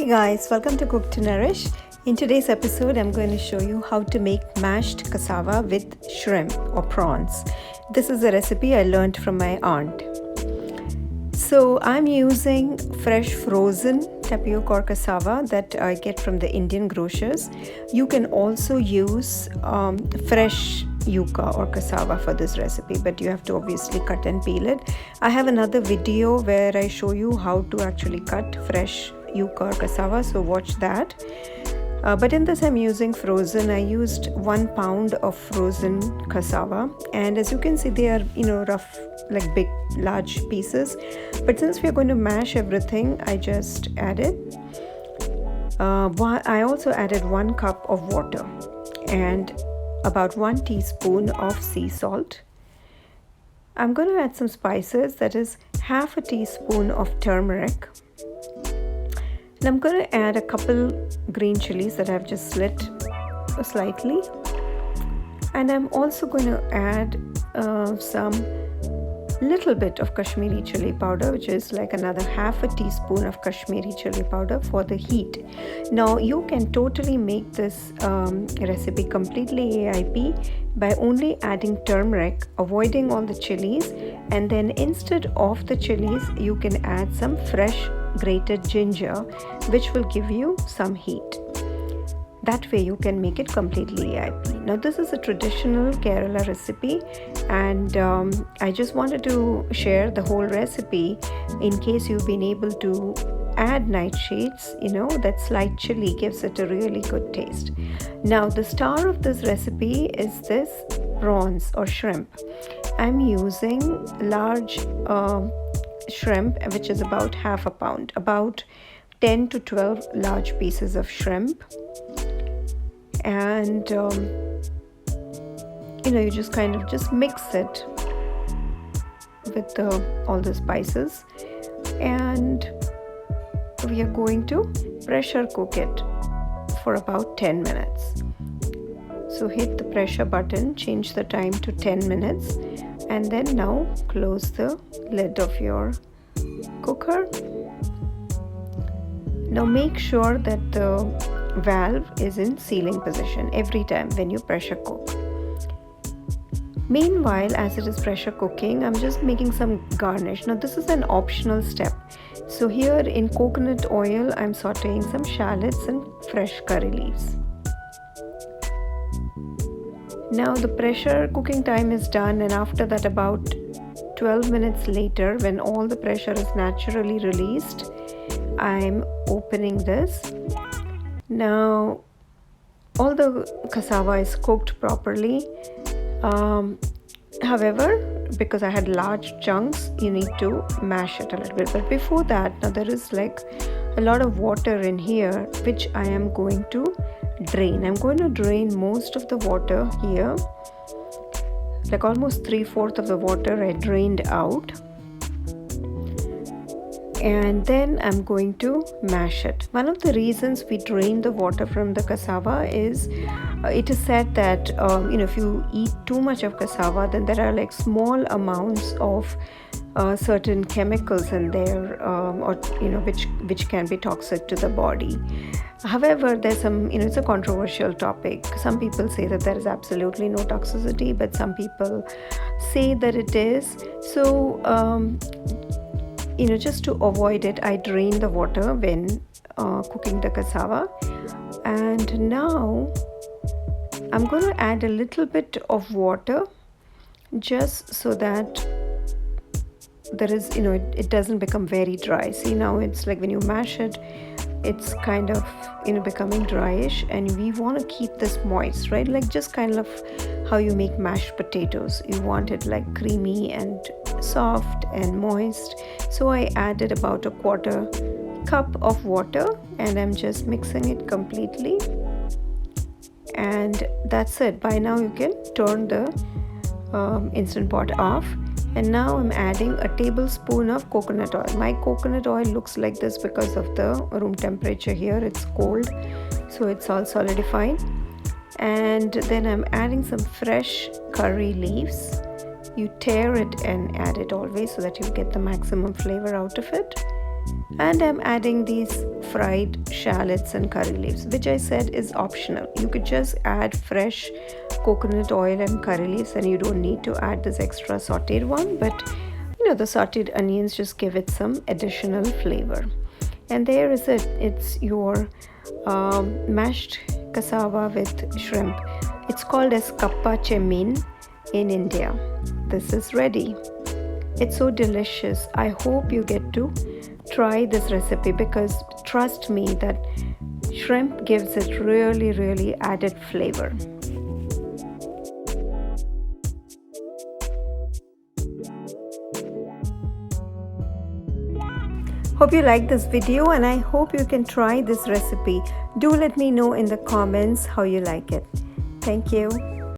Hey guys, welcome to Cook to Nourish. In today's episode, I'm going to show you how to make mashed cassava with shrimp or prawns. This is a recipe I learned from my aunt. So I'm using fresh frozen tapioca or cassava that I get from the Indian grocers. You can also use fresh yuca or cassava for this recipe, but you have to obviously cut and peel it. I have another video where I show you how to actually cut fresh yuca or cassava, so watch that. But in this I'm using frozen. I used 1 pound of frozen cassava, and as you can see they are rough, like big large pieces, but since we are going to mash everything, I just added I also added 1 cup of water and about 1 teaspoon of sea salt. I'm going to add some spices, that is half a teaspoon of turmeric. And I'm going to add a couple green chilies that I've just slit slightly. And I'm also going to add some little bit of Kashmiri chili powder, which is like another half a teaspoon of Kashmiri chili powder for the heat. Now you can totally make this recipe completely AIP by only adding turmeric, avoiding all the chilies, and then instead of the chilies you can add some fresh grated ginger, which will give you some heat. That way you can make it completely AIP. Now this is a traditional Kerala recipe, and I just wanted to share the whole recipe in case you've been able to add nightshades. That slight chili gives it a really good taste. Now the star of this recipe is this prawns or shrimp. I'm using large shrimp, which is about half a pound, about 10 to 12 large pieces of shrimp. And you just kind of just mix it with all the spices, and we are going to pressure cook it for about 10 minutes. So hit the pressure button, change the time to 10 minutes, and then now close the lid of your cooker. Now make sure that the valve is in sealing position every time when you pressure cook. Meanwhile, as it is pressure cooking, I'm just making some garnish. Now this is an optional step. So here in coconut oil, I'm sauteing some shallots and fresh curry leaves. Now the pressure cooking time is done, and after that about 12 minutes later, when all the pressure is naturally released, I'm opening this. Now all the cassava is cooked properly. However, because I had large chunks, you need to mash it a little bit. But before that, now there is like a lot of water in here, which I am going to drain. I'm going to drain most of the water here, like almost 3/4 of the water I drained out. And then I'm going to mash it. One of the reasons we drain the water from the cassava is it is said that if you eat too much of cassava, then there are like small amounts of certain chemicals in there, which can be toxic to the body. However, there's some, it's a controversial topic. Some people say that there is absolutely no toxicity, but some people say that it is. So just to avoid it, I drain the water when cooking the cassava. And now I'm going to add a little bit of water, just so that there is, it doesn't become very dry. See, now it's like when you mash it, it's kind of becoming dryish, and we want to keep this moist, right? Like just kind of how you make mashed potatoes. You want it like creamy and soft and moist. So I added about 1/4 cup of water, and I'm just mixing it completely, and that's it. By now you can turn the instant pot off. And now I'm adding a tablespoon of coconut oil. My coconut oil looks like this because of the room temperature here. It's cold, so it's all solidified. And then I'm adding some fresh curry leaves. You tear it and add it always so that you get the maximum flavor out of it. And I'm adding these fried shallots and curry leaves, which I said is optional. You could just add fresh coconut oil and curry leaves, and you don't need to add this extra sauteed one, but the sauteed onions just give it some additional flavor. And there is it. It's your mashed cassava with shrimp. It's called as Kappa Chemeen in India. This is ready. It's so delicious. I hope you get to try this recipe, because trust me that shrimp gives it really added flavor. Hope you like this video, and I hope you can try this recipe. Do let me know in the comments how you like it. Thank you.